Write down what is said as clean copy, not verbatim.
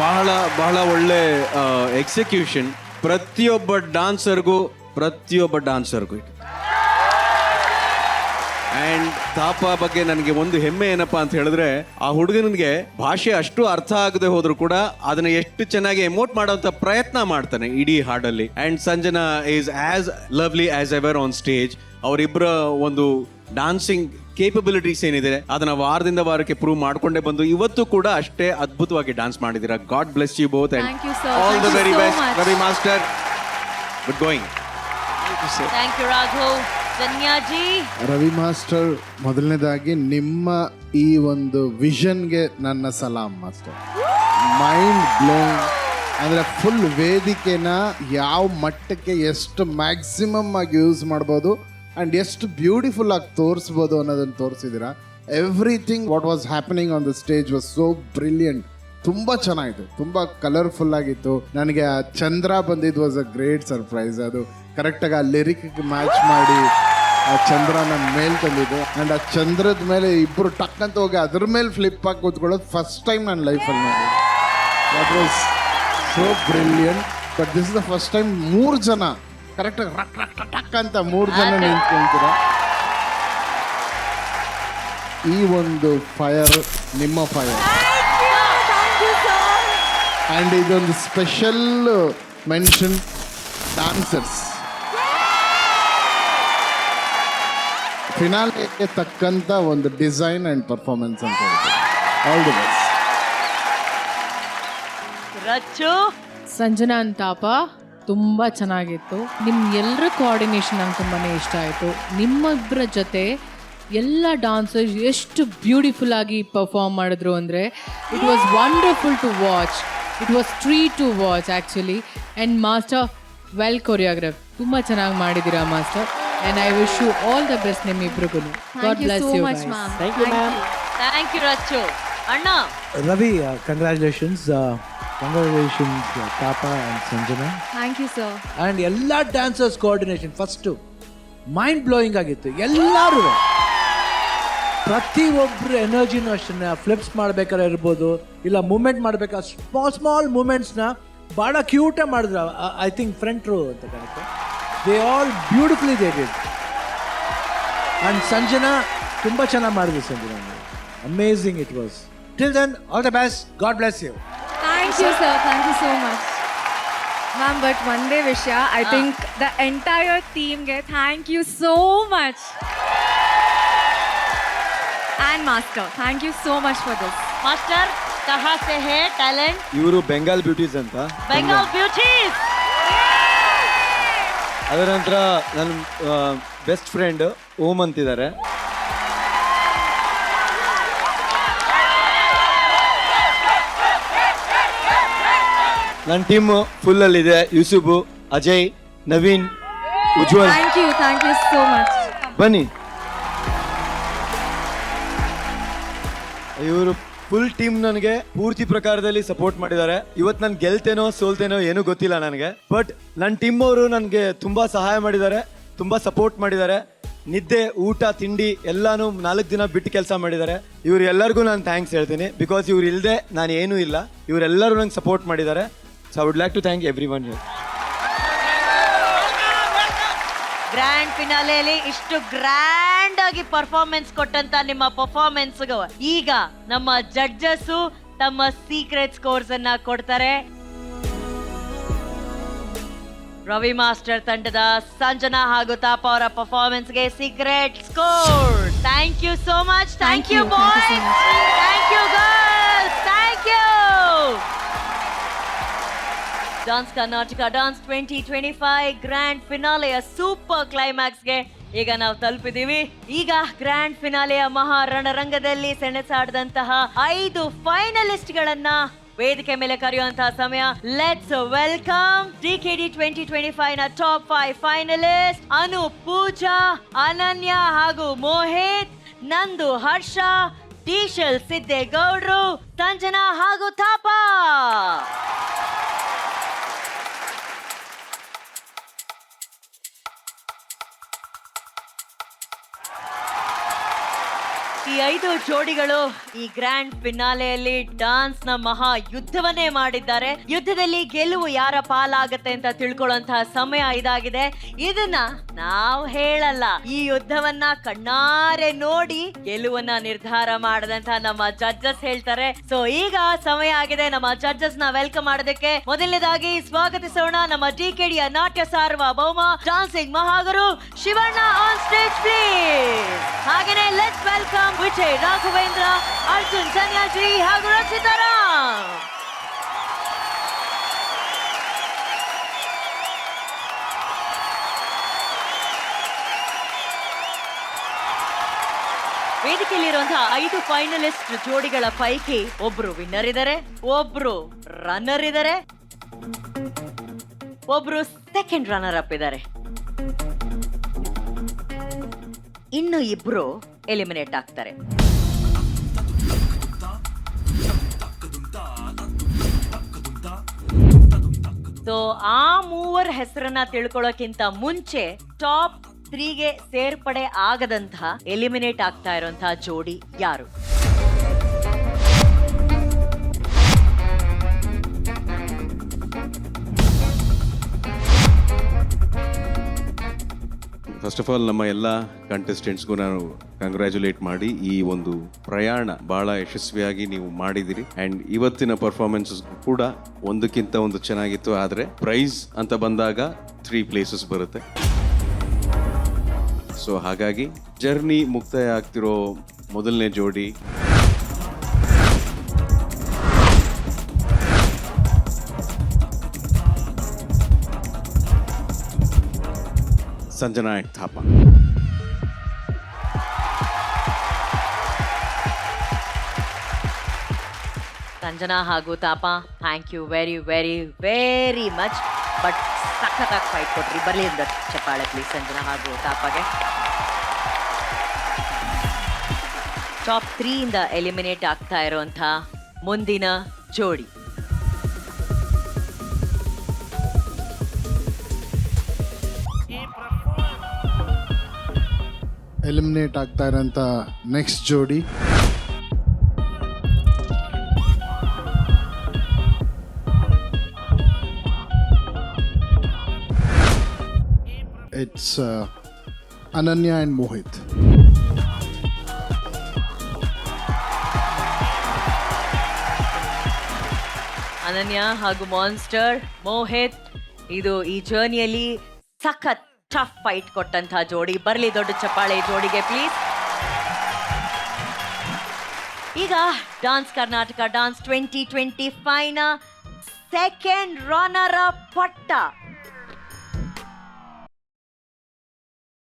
ಬಹಳ ಬಹಳ ಒಳ್ಳೆ ಎಕ್ಸಿಕ್ಯೂಷನ್. ಪ್ರತಿಯೊಬ್ಬ ಡಾನ್ಸರ್ಗೂ ಆ್ಯಂಡ್ ತಾಪ ಬಗ್ಗೆ ನನಗೆ ಒಂದು ಹೆಮ್ಮೆ ಏನಪ್ಪಾ ಅಂತ ಹೇಳಿದ್ರೆ, ಆ ಹುಡುಗನಿಗೆ ಭಾಷೆ ಅಷ್ಟು ಅರ್ಥ ಆಗದೆ ಹೋದ್ರು ಕೂಡ ಅದನ್ನ ಎಷ್ಟು ಚೆನ್ನಾಗಿ ಎಮೋಟ್ ಮಾಡೋಂಥ ಪ್ರಯತ್ನ ಮಾಡ್ತಾನೆ ಇಡೀ ಹಾಡಲ್ಲಿ. And Sanjana is as lovely as ever on stage. ಅವರಿಬ್ಬರ ಒಂದು ಡಾನ್ಸಿಂಗ್ ಕೇಪಬಿಲಿಟೀಸ್ ಏನಿದೆ ಅದನ್ನ ವಾರದಿಂದ ವಾರಕ್ಕೆ ಪ್ರೂವ್ ಮಾಡ್ಕೊಂಡೇ ಬಂದು ಇವತ್ತು ಕೂಡ ಅಷ್ಟೇ ಅದ್ಭುತವಾಗಿ ಡಾನ್ಸ್ ಮಾಡಿದ್ದೀರಾ. God bless you both and all the very best. Ravi master, good going. Thank you Raghav. ಧನ್ಯಾಜಿ. ರವಿ ಮಾಸ್ಟರ್, ಮೊದಲನೇದಾಗಿ ನಿಮ್ಮ ಈ ಒಂದು ವಿಷನ್ಗೆ ನನ್ನ ಸಲಾಂ ಮಾಸ್ಟರ್. ಮೈಂಡ್ ಬ್ಲೋಯಿಂಗ್ ಅಂದರೆ ಫುಲ್ ವೇದಿಕೆನ ಯಾವ ಮಟ್ಟಕ್ಕೆ ಎಷ್ಟು ಮ್ಯಾಕ್ಸಿಮಮ್ ಆಗಿ ಯೂಸ್ ಮಾಡ್ಬೋದು ಆ್ಯಂಡ್ ಎಷ್ಟು ಬ್ಯೂಟಿಫುಲ್ ಆಗಿ ತೋರಿಸ್ಬೋದು ಅನ್ನೋದನ್ನು ತೋರಿಸಿದ್ದೀರಾ. Everything what was happening on the stage was so brilliant. ತುಂಬ ಚೆನ್ನಾಗಿತ್ತು, ತುಂಬ ಕಲರ್ಫುಲ್ ಆಗಿತ್ತು. ನನಗೆ ಆ ಚಂದ್ರ ಬಂದಿದ್ದು ವಾಸ್ ಅ ಗ್ರೇಟ್ ಸರ್ಪ್ರೈಸ್. ಅದು ಕರೆಕ್ಟಾಗಿ ಆ ಲಿರಿಕ್ಗೆ ಮ್ಯಾಚ್ ಮಾಡಿ ಆ ಚಂದ್ರ ನನ್ನ ಮೇಲೆ ತಂದಿದ್ದು. ಆ್ಯಂಡ್ ಆ ಚಂದ್ರದ ಮೇಲೆ ಇಬ್ಬರು ಟಕ್ ಅಂತ ಹೋಗಿ ಅದ್ರ ಮೇಲೆ ಫ್ಲಿಪ್ ಆಗಿ ಕೂತ್ಕೊಳ್ಳೋದು ಫಸ್ಟ್ ಟೈಮ್ ನನ್ನ ಲೈಫಲ್ಲಿ ನೋಡಿ. That was so brilliant. But this is the first time 3 ಜನ ಕರೆಕ್ಟಾಗಿ ರಕ್ ರಕ್ ಟಕ್ ಅಂತ 3 ಜನ ನಿಂತ್ಕೊಂತೀರ. ಈ ಒಂದು ಫೈರ್ ನಿಮ್ಮ ಫೈರ್. ಆ್ಯಂಡ್ ಇದೊಂದು ಸ್ಪೆಷಲ್ ಮೆನ್ಷನ್ ಡಾನ್ಸರ್ಸ್. ಫಿನಾಲೆಗೆ ತಕ್ಕಂಥ ಒಂದು ಡಿಸೈನ್ ಆ್ಯಂಡ್ ಪರ್ಫಾರ್ಮೆನ್ಸ್ ಅಂತ ಹೇಳ್ತಾರೆ. All the best. Rachchu. Sanjana ಅಂತಾಪ ತುಂಬ ಚೆನ್ನಾಗಿತ್ತು. ನಿಮ್ಮ ಎಲ್ಲರ ಕೋಆರ್ಡಿನೇಷನ್ ನಂಗೆ ತುಂಬಾ ಇಷ್ಟ ಆಯಿತು. ನಿಮ್ಮಿಬ್ಬರ ಜೊತೆ ಎಲ್ಲ ಡಾನ್ಸರ್ಸ್ ಎಷ್ಟು ಬ್ಯೂಟಿಫುಲ್ ಆಗಿ ಪರ್ಫಾರ್ಮ್ ಮಾಡಿದ್ರು ಅಂದರೆ it was wonderful to watch. It was treat to watch actually. And master well choreograph, ತುಂಬ ಚೆನ್ನಾಗಿ ಮಾಡಿದ್ದೀರಾ master. And I wish you all the best ನಿಮ್ಮಿಬ್ರಿಗೂ. God bless you. Thank you ma'am. Thank you Rachchu. ಅಣ್ಣ Ravi, congratulations Thapa and Sanjana. Thank you sir. And ಎಲ್ಲ dancers coordination first mind blowing ಆಗಿತ್ತು. ಎಲ್ಲರೂ ಪ್ರತಿಯೊಬ್ಬರು ಎನರ್ಜಿನೂ ಅಷ್ಟೇ. ಫ್ಲಿಪ್ಸ್ ಮಾಡ್ಬೇಕಾದ್ರೆ ಇರ್ಬೋದು, ಇಲ್ಲ ಮೂಮೆಂಟ್ ಮಾಡ್ಬೇಕಾದ್ರೆ ಸ್ಮಾಲ್ ಮೂಮೆಂಟ್ಸ್ನ ಭಾಳ ಕ್ಯೂಟಾಗಿ ಮಾಡಿದ್ರು. ಐ ಥಿಂಕ್ ಫ್ರಂಟ್ ರೋ ಅಂತ ಕಾಣುತ್ತೆ. They all beautifully they did. And Sanjana ತುಂಬ ಚೆನ್ನಾಗಿ ಮಾಡಿದ್ರು. Sanjana amazing it was. Till then all the best. God bless you. Thank you sir. Thank you so much ma'am. But ಒಂದೇ ವಿಷಯ, I think the entire ಟೀಮ್ಗೆ thank you so much. And master, thank you so much for this. Master ಕಹಾ ಸೆ ಹೇ talent? ಇವರು Bengal beauties ಅಂತ. Bengal beauties. ಅದರ ನಂತರ ನನ್ನ ಬೆಸ್ಟ್ ಫ್ರೆಂಡ್ ಓಮ್ ಅಂತಿದ್ದಾರೆ. ನನ್ನ ಟೀಮ್ ಫುಲ್ ಅಲ್ಲಿದೆ. Yusuf, Ajay, Naveen, Ujwal. Thank you so much. ಬನ್ನಿ. ಇವರು ಫುಲ್ ಟೀಮ್ ನನಗೆ ಪೂರ್ತಿ ಪ್ರಕಾರದಲ್ಲಿ ಸಪೋರ್ಟ್ ಮಾಡಿದ್ದಾರೆ. ಇವತ್ತು ನಾನು ಗೆಲ್ತೇನೋ ಸೋಲ್ತೇನೋ ಏನೂ ಗೊತ್ತಿಲ್ಲ ನನಗೆ. ಬಟ್ ನನ್ನ ಟೀಮ್ ಅವರು ನನಗೆ ತುಂಬ ಸಹಾಯ ಮಾಡಿದ್ದಾರೆ, ತುಂಬ ಸಪೋರ್ಟ್ ಮಾಡಿದ್ದಾರೆ. ನಿದ್ದೆ, ಊಟ, ತಿಂಡಿ ಎಲ್ಲಾನು 4 ದಿನ ಬಿಟ್ಟು ಕೆಲಸ ಮಾಡಿದ್ದಾರೆ. ಇವರೆಲ್ಲರಿಗೂ ನಾನು ಥ್ಯಾಂಕ್ಸ್ ಹೇಳ್ತೀನಿ. ಬಿಕಾಸ್ ಇವ್ರು ಇಲ್ಲದೆ ನಾನು ಏನೂ ಇಲ್ಲ. ಇವರೆಲ್ಲರೂ ನಂಗೆ ಸಪೋರ್ಟ್ ಮಾಡಿದ್ದಾರೆ. So I would like to thank everyone here. Grand ಫಿನಾಲೆಯಲ್ಲಿ ಇಷ್ಟು ಗ್ರ್ಯಾಂಡ್ ಆಗಿ ಪರ್ಫಾರ್ಮೆನ್ಸ್ ಕೊಟ್ಟಂತ ನಿಮ್ಮ ಪರ್ಫಾರ್ಮೆನ್ಸ್ ಈಗ ನಮ್ಮ ಜಡ್ಜಸ್ ತಮ್ಮ ಸೀಕ್ರೆಟ್ ಸ್ಕೋರ್ಸ್ ಅನ್ನ ಕೊಡ್ತಾರೆ. ರವಿ ಮಾಸ್ಟರ್ ತಂಡದ ಸಂಜನಾ ಹಾಗೂ ತಾಪ ಅವರ ಪರ್ಫಾರ್ಮೆನ್ಸ್ಗೆ secret score. Thank you so much. Thank you boys. Thank you girls. Thank you. Dance Karnataka dance 2025 grand ಫಿನಾಲೆಯ ಸೂಪರ್ ಕ್ಲೈಮ್ಯಾಕ್ಸ್ಗೆ ಈಗ ನಾವು ತಲುಪಿದೀವಿ. ಈಗ ಗ್ರ್ಯಾಂಡ್ ಫಿನಾಲೆಯ ಮಹಾ ರಣರಂಗದಲ್ಲಿ ಸೆಣಸಾಡಿದಂತಹ 5 ಫೈನಲಿಸ್ಟ್ಗಳನ್ನ ವೇದಿಕೆ ಮೇಲೆ ಕರೆಯುವಂತಹ ಸಮಯ. ಲೆಟ್ಸ್ ವೆಲ್ಕಮ್ DKD 2025 ನ ಟಾಪ್ 5 ಫೈನಲಿಸ್ಟ್ ಅನು, ಪೂಜಾ, ಅನನ್ಯ ಹಾಗೂ ಮೋಹಿತ್, ನಂದು, ಹರ್ಷ, ಟೀಶಲ್, ಸಿದ್ದೇಗೌಡ್ರು, ಸಂಜನಾ ಹಾಗೂ ತಾಪ. ಈ 5 ಜೋಡಿಗಳು ಈ ಗ್ರ್ಯಾಂಡ್ ಫಿನಾಲೆಯಲ್ಲಿ ಡಾನ್ಸ್ ನ ಮಹಾ ಯುದ್ಧವನ್ನೇ ಮಾಡಿದ್ದಾರೆ. ಯುದ್ಧದಲ್ಲಿ ಗೆಲುವು ಯಾರ ಪಾಲಾಗತ್ತೆ ಅಂತ ತಿಳ್ಕೊಳ್ಳುವಂತಹ ಸಮಯ ಇದಾಗಿದೆ. ಇದನ್ನ ನಾವು ಹೇಳಲ್ಲ, ಈ ಯುದ್ಧವನ್ನ ಕಣ್ಣಾರೆ ನೋಡಿ ಗೆಲುವನ್ನ ನಿರ್ಧಾರ ಮಾಡದಂತಹ ನಮ್ಮ ಜಡ್ಜಸ್ ಹೇಳ್ತಾರೆ. ಸೊ ಈಗ ಸಮಯ ಆಗಿದೆ ನಮ್ಮ ಜಡ್ಜಸ್ ನ ವೆಲ್ಕಮ್ ಮಾಡೋದಕ್ಕೆ. ಮೊದಲನೇದಾಗಿ ಸ್ವಾಗತಿಸೋಣ ನಮ್ಮ ಡಿಕೆಡಿಯ ನಾಟ್ಯ ಸಾರ್ವಭೌಮ ಡಾನ್ಸಿಂಗ್ ಮಹಾಗುರು ಶಿವಣ್ಣ ಆನ್ ಸ್ಟೇಜ್ ಪ್ಲೀಸ್. ಹಾಗೇನೆ ಲೆಟ್ಸ್ ವೆಲ್ಕಮ್ ವಿಜಯ್ ರಾಘವೇಂದ್ರ, ಅರ್ಜುನ್ ಸನ್ಯಾಸಿ ಹಾಗೂ ರಚಿತಾರಾಮ್. ವೇದಿಕೆಯಲ್ಲಿರುವಂತಹ 5 ಫೈನಲಿಸ್ಟ್ ಜೋಡಿಗಳ ಪೈಕಿ ಒಬ್ರು ವಿನ್ನರ್ ಇದ್ದಾರೆ, ಒಬ್ರು ರನ್ನರ್ ಇದ್ದಾರೆ, ಒಬ್ರು ಸೆಕೆಂಡ್ ರನ್ನರ್ ಅಪ್ ಇದ್ದಾರೆ, ಇನ್ನು ಇಬ್ರು ಎಲಿಮಿನೇಟ್ ಆಗ್ತಾರೆ. ಸೊ ಆ ಮೂವರ ಹೆಸರನ್ನ ತಿಳ್ಕೊಳ್ಳೋಕ್ಕಿಂತ ಮುಂಚೆ ಟಾಪ್ 3ಗೆ ಸೇರ್ಪಡೆ ಆಗದಂತಹ ಎಲಿಮಿನೇಟ್ ಆಗ್ತಾ ಇರುವಂತಹ ಜೋಡಿ ಯಾರು? ಫಸ್ಟ್ ಆಫ್ ಆಲ್ ನಮ್ಮ ಎಲ್ಲ ಕಂಟೆಸ್ಟೆಂಟ್ಸ್ಗೂ ನಾನು ಕಂಗ್ರ್ಯಾಚುಲೇಟ್ ಮಾಡಿ ಈ ಒಂದು ಪ್ರಯಾಣ ಬಹಳ ಯಶಸ್ವಿಯಾಗಿ ನೀವು ಮಾಡಿದಿರಿ. ಆ್ಯಂಡ್ ಇವತ್ತಿನ ಪರ್ಫಾರ್ಮೆನ್ಸಸ್ ಕೂಡ ಒಂದಕ್ಕಿಂತ ಒಂದು ಚೆನ್ನಾಗಿತ್ತು. ಆದರೆ ಪ್ರೈಸ್ ಅಂತ ಬಂದಾಗ 3 ಪ್ಲೇಸಸ್ ಬರುತ್ತೆ. ಸೊ ಹಾಗಾಗಿ ಜರ್ನಿ ಮುಕ್ತಾಯ ಆಗ್ತಿರೋ ಮೊದಲನೇ ಜೋಡಿ ಸಂಜನಾ ಅಂಡ್ ಥಾಪಾ. ಸಂಜನಾ ಹಾಗೂ Thapa, thank you very very very much. But ಸಖತ್ತಾಗಿ ಫೈಟ್ ಕೊಟ್ರಿ. ಬರಲಿ ಅಂದ ಚಪ್ಪಾಳೆ ಪ್ಲೀಸ್ ಸಂಜನಾ ಹಾಗೂ ತಾಪಾಗೆ. ಟಾಪ್ 3 ಇಂದ ಎಲಿಮಿನೇಟ್ ಆಗ್ತಾ ಇರುವಂಥ ಮುಂದಿನ ಜೋಡಿ ಎಲಿಮಿನೇಟ್ ಆಗ್ತಾ ಇರೋಂಥ ನೆಕ್ಸ್ಟ್ ಜೋಡಿ ಇಟ್ಸ್ ಅನನ್ಯ ಆ್ಯಂಡ್ ಮೋಹಿತ್. ಅನನ್ಯ ಹಾಗೂ ಮಾನ್ಸ್ಟರ್ ಮೋಹಿತ್, ಇದು ಈ ಜರ್ನಿಯಲ್ಲಿ ಸಖತ್ ಟಫ್ ಫೈಟ್ ಕೊಟ್ಟಂತಹ ಜೋಡಿ. ಬರಲಿ ದೊಡ್ಡ ಚಪ್ಪಾಳೆ ಜೋಡಿಗೆ ಪ್ಲೀಸ್. ಈಗ ಡಾನ್ಸ್ ಕರ್ನಾಟಕ ಡಾನ್ಸ್ 2025ನ ಸೆಕೆಂಡ್ ರನ್ನರ್ ಅಪ್ ಪಟ್ಟ